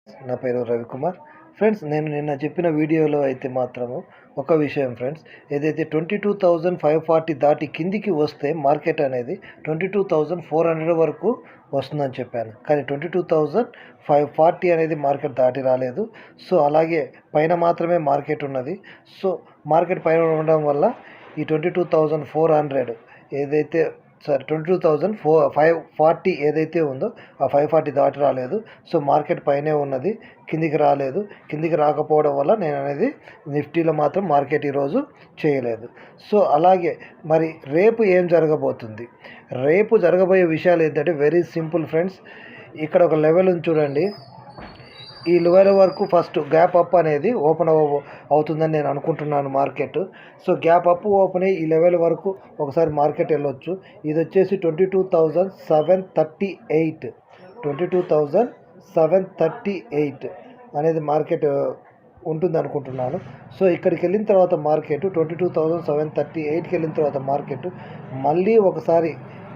నా పేరు రవికుమార్. ఫ్రెండ్స్, నేను నిన్న చెప్పిన వీడియోలో అయితే మాత్రము ఒక విషయం ఫ్రెండ్స్, ఏదైతే 22,540 దాటి కిందికి వస్తే మార్కెట్ అనేది 22,400 వరకు వస్తుందని చెప్పాను. కానీ 22,540 అనేది మార్కెట్ దాటి రాలేదు. సో అలాగే పైన మాత్రమే మార్కెట్ ఉన్నది. సో మార్కెట్ పైన ఉండడం వల్ల ఈ 22,400 ఏదైతే 22,540 ఏదైతే ఉందో ఆ 540 దాటి రాలేదు. సో మార్కెట్ పైనే ఉన్నది, కిందికి రాలేదు. కిందికి రాకపోవడం వల్ల నేను అనేది నిఫ్టీలో మాత్రం మార్కెట్ ఈరోజు చేయలేదు. సో అలాగే మరి రేపు ఏం జరగబోతుంది? రేపు జరగబోయే విషయాలు ఏంటంటే వెరీ సింపుల్ ఫ్రెండ్స్. ఇక్కడ ఒక లెవెల్ ఉంది చూడండి. ఈ లెవెల్ వరకు ఫస్ట్ గ్యాప్ అప్ అనేది ఓపెన్ అవుతుందని నేను అనుకుంటున్నాను market. So gap up open అయ్యి ఈ లెవెల్ వరకు ఒకసారి మార్కెట్ వెళ్ళొచ్చు. ఇది వచ్చేసి 22,738 22,738 అనేది మార్కెట్ ఉంటుంది అనుకుంటున్నాను. సో ఇక్కడికి వెళ్ళిన తర్వాత మార్కెట్ 22,738కి వెళ్ళిన తర్వాత మార్కెట్ మళ్ళీ ఒకసారి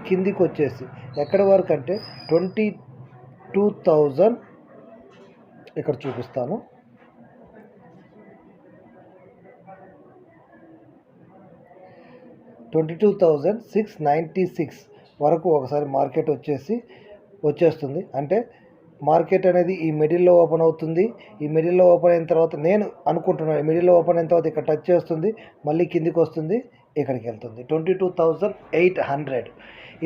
కిందికి వచ్చేసి ఎక్కడి వరకు అంటే 22,000 ఇక్కడ చూపిస్తాను. 22,696 వరకు ఒకసారి మార్కెట్ వచ్చేస్తుంది. అంటే మార్కెట్ అనేది ఈ మిడిల్లో ఓపెన్ అవుతుంది. ఈ మిడిల్లో ఓపెన్ అయిన తర్వాత నేను అనుకుంటున్నాను మిడిల్లో ఓపెన్ అయిన తర్వాత ఇక్కడ టచ్ చేస్తుంది, మళ్ళీ కిందికి వస్తుంది, ఇక్కడికి వెళ్తుంది 22,800.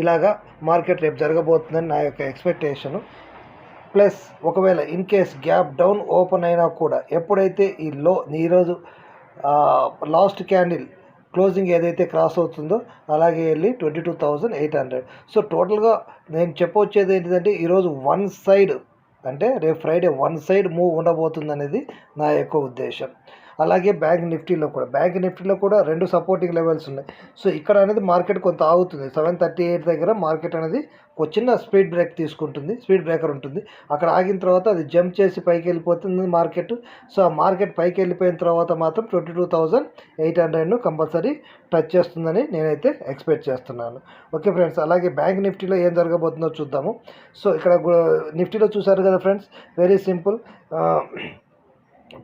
ఇలాగా మార్కెట్ రేపు జరగబోతుందని నా యొక్క ఎక్స్పెక్టేషను. ప్లస్ ఒకవేళ in case gap down open అయినా కూడా ఎప్పుడైతే ఈరోజు లాస్ట్ క్యాండిల్ క్లోజింగ్ ఏదైతే క్రాస్ అవుతుందో అలాగే వెళ్ళి 22,800. సో టోటల్గా నేను చెప్పొచ్చేది ఏంటిదంటే ఈరోజు వన్ సైడ్ అంటే రేపు ఫ్రైడే వన్ సైడ్ మూవ్ ఉండబోతుంది అనేది నా యొక్క ఉద్దేశం. అలాగే బ్యాంక్ నిఫ్టీలో కూడా రెండు సపోర్టింగ్ లెవెల్స్ ఉన్నాయి. సో ఇక్కడ అనేది మార్కెట్ కొంత ఆగుతుంది. 738 దగ్గర మార్కెట్ అనేది ఒక చిన్న స్పీడ్ బ్రేకర్ ఉంటుంది. అక్కడ ఆగిన తర్వాత అది జంప్ చేసి పైకి వెళ్ళిపోతుంది మార్కెట్. సో ఆ మార్కెట్ పైకి వెళ్ళిపోయిన తర్వాత మాత్రం 22,800ను కంపల్సరీ టచ్ చేస్తుందని నేనైతే ఎక్స్పెక్ట్ చేస్తున్నాను. ఓకే ఫ్రెండ్స్, అలాగే బ్యాంక్ నిఫ్టీలో ఏం జరగబోతుందో చూద్దాము. సో ఇక్కడ నిఫ్టీలో చూసారు కదా ఫ్రెండ్స్, వెరీ సింపుల్.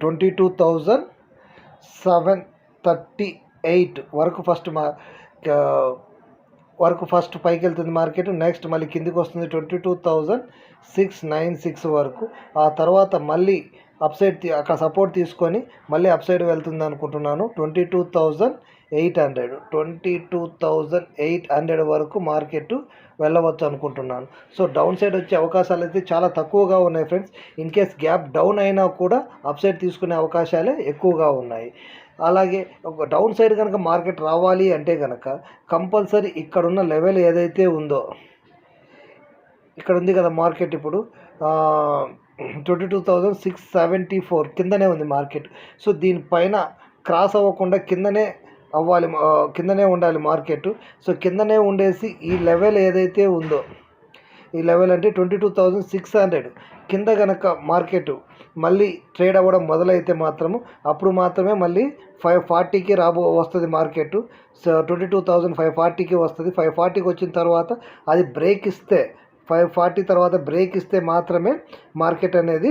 22,738 వరకు ఫస్ట్ పైకి వెళ్తుంది మార్కెట్. నెక్స్ట్ మళ్ళీ కిందికి వస్తుంది 22,696 వరకు. ఆ తర్వాత మళ్ళీ అప్సైడ్ అక్కడ సపోర్ట్ తీసుకొని మళ్ళీ అప్సైడ్ వెళ్తుంది అనుకుంటున్నాను. 22,800 వరకు మార్కెట్ వెళ్ళవచ్చు అనుకుంటున్నాను. సో డౌన్ సైడ్ వచ్చే అవకాశాలు అయితే చాలా తక్కువగా ఉన్నాయి friends. In case gap down అయినా కూడా అప్సైడ్ తీసుకునే అవకాశాలే ఎక్కువగా ఉన్నాయి. అలాగే ఒక డౌన్ సైడ్ కనుక మార్కెట్ రావాలి అంటే కనుక కంపల్సరీ ఇక్కడున్న లెవెల్ ఏదైతే ఉందో, ఇక్కడ ఉంది కదా మార్కెట్ ఇప్పుడు 22,674 కిందనే ఉంది మార్కెట్. సో దీనిపైన క్రాస్ అవ్వకుండా కిందనే ఉండాలి మార్కెట్. సో కిందనే ఉండేసి ఈ లెవెల్ ఏదైతే ఉందో, ఈ లెవెల్ అంటే 22,600 కింద కనుక మార్కెట్ మళ్ళీ ట్రేడ్ అవ్వడం మొదలైతే అప్పుడు మాత్రమే మళ్ళీ 540కి వస్తుంది మార్కెట్. సో 22,540కి వస్తుంది. 540కి వచ్చిన తర్వాత అది బ్రేక్ ఇస్తే 540 తర్వాత బ్రేక్ ఇస్తే మాత్రమే మార్కెట్ అనేది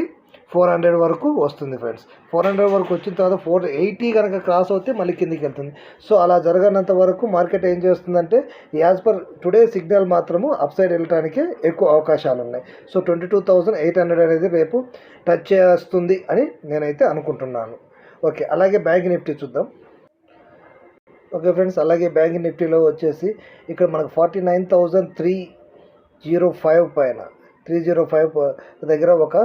400 వరకు వస్తుంది ఫ్రెండ్స్. 400 వరకు వచ్చిన తర్వాత 480 కనుక క్రాస్ అవుతే మళ్ళీ కిందికి వెళ్తుంది. సో అలా జరగనంత వరకు మార్కెట్ ఏం చేస్తుందంటే యాజ్ పర్ టుడే సిగ్నల్ మాత్రము అప్ సైడ్ వెళ్ళటానికి ఎక్కువ అవకాశాలు ఉన్నాయి. సో 22,800 అనేది రేపు టచ్ చేస్తుంది అని నేనైతే అనుకుంటున్నాను. ఓకే, అలాగే బ్యాంక్ నిఫ్టీ చూద్దాం. ఓకే ఫ్రెండ్స్, అలాగే బ్యాంక్ నిఫ్టీలో వచ్చేసి ఇక్కడ మనకు 49,305 పైన 305 దగ్గర ఒక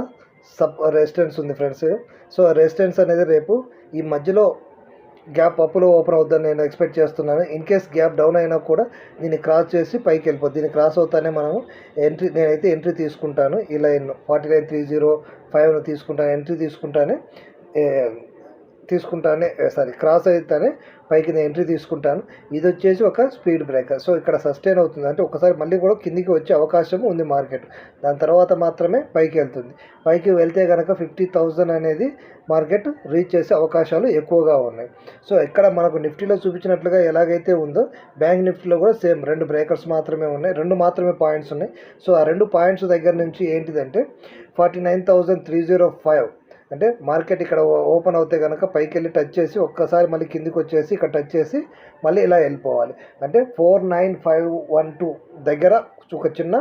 రెసిస్టెన్స్ ఉంది ఫ్రెండ్స్. సో రెసిస్టెన్స్ అనేది రేపు ఈ మధ్యలో గ్యాప్ అప్లో ఓపెన్ అవుతుందని నేను ఎక్స్పెక్ట్ చేస్తున్నాను. ఇన్ కేస్ గ్యాప్ డౌన్ అయినా కూడా దీన్ని క్రాస్ చేసి పైకి వెళ్ళిపోతుంది. దీన్ని క్రాస్ అవుతానే మనము నేనైతే ఎంట్రీ తీసుకుంటాను. ఈ లైన్ 49,305 తీసుకుంటాను, ఎంట్రీ తీసుకుంటానే తీసుకుంటానే క్రాస్ అయితేనే పైకి నేను ఎంట్రీ తీసుకుంటాను. ఇది వచ్చేసి ఒక స్పీడ్ బ్రేకర్. సో ఇక్కడ సస్టైన్ అవుతుంది, అంటే ఒకసారి మళ్ళీ కూడా కిందికి వచ్చే అవకాశం ఉంది మార్కెట్. దాని తర్వాత మాత్రమే పైకి వెళ్తుంది. పైకి వెళ్తే కనుక 50,000 అనేది మార్కెట్ రీచ్ చేసే అవకాశాలు ఎక్కువగా ఉన్నాయి. సో ఇక్కడ మనకు నిఫ్టీలో చూపించినట్లుగా ఎలాగైతే ఉందో బ్యాంక్ నిఫ్టీలో కూడా సేమ్ 2 బ్రేకర్స్ మాత్రమే ఉన్నాయి, 2 మాత్రమే పాయింట్స్ ఉన్నాయి. సో ఆ 2 పాయింట్స్ దగ్గర నుంచి ఏంటిదంటే 49,305, అంటే మార్కెట్ ఇక్కడ ఓపెన్ అవుతే కనుక పైకి వెళ్ళి టచ్ చేసి ఒక్కసారి మళ్ళీ కిందికి వచ్చేసి ఇక్కడ టచ్ చేసి మళ్ళీ ఇలా వెళ్ళిపోవాలి. అంటే 49,512 దగ్గర ఒక చిన్న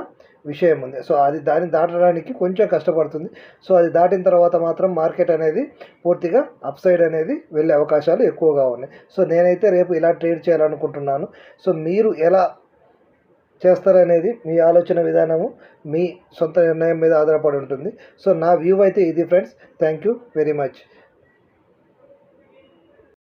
విషయం ఉంది. సో అది దాన్ని దాటడానికి కొంచెం కష్టపడుతుంది. సో అది దాటిన తర్వాత మాత్రం మార్కెట్ అనేది పూర్తిగా అప్ సైడ్ అనేది వెళ్ళే అవకాశాలు ఎక్కువగా ఉన్నాయి. సో నేనైతే రేపు ఇలా ట్రేడ్ చేయాలనుకుంటున్నాను. సో మీరు ఎలా చేస్తారనేది మీ ఆలోచన విధానము, మీ సొంత నిర్ణయం మీద ఆధారపడి ఉంటుంది. సో నా వ్యూ అయితే ఇది friends. Thank you very much.